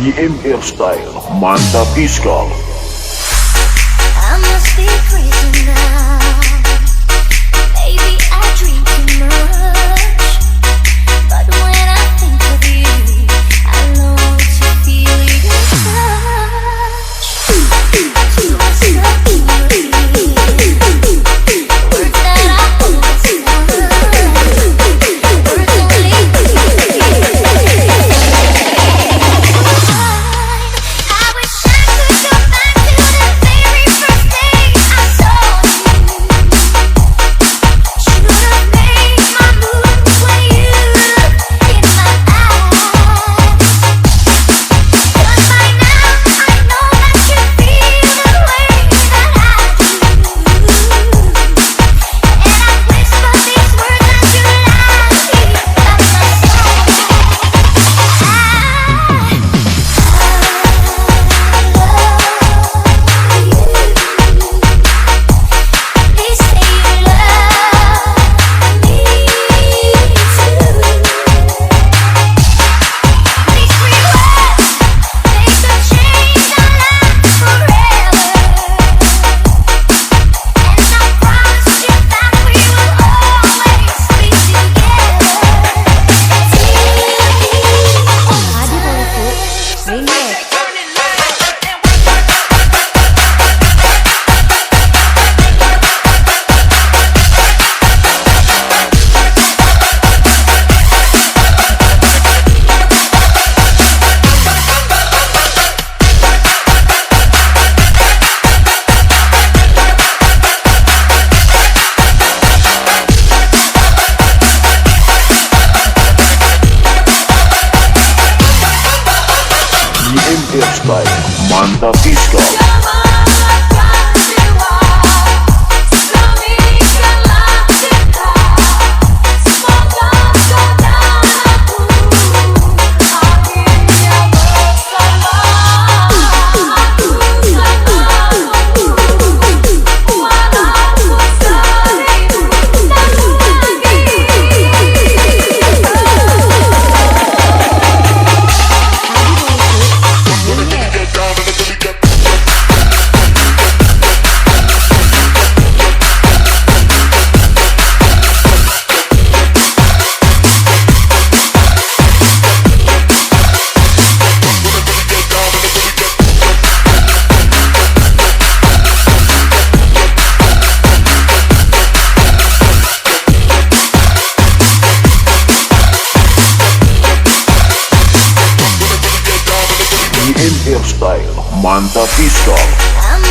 YMR Style, mantap fiskal. I must be crazy now. Maybe I drink too much. But when I think of you, I long to feel your touch. To myself, words that I understand. Words only you can. I wish I could go back to the very first day I saw you. Should have made my moves when you looked in my eyes. But by now I know that you feel the way that I do. And I whisper these words as you lie here by my Please say you love me too. These 3 words, they could change our lives forever. And I promise you that we will always be together. Adi Bollywood Remix. YMR Style, mantap fiskal. YMR Style, mantap fiskal. I'm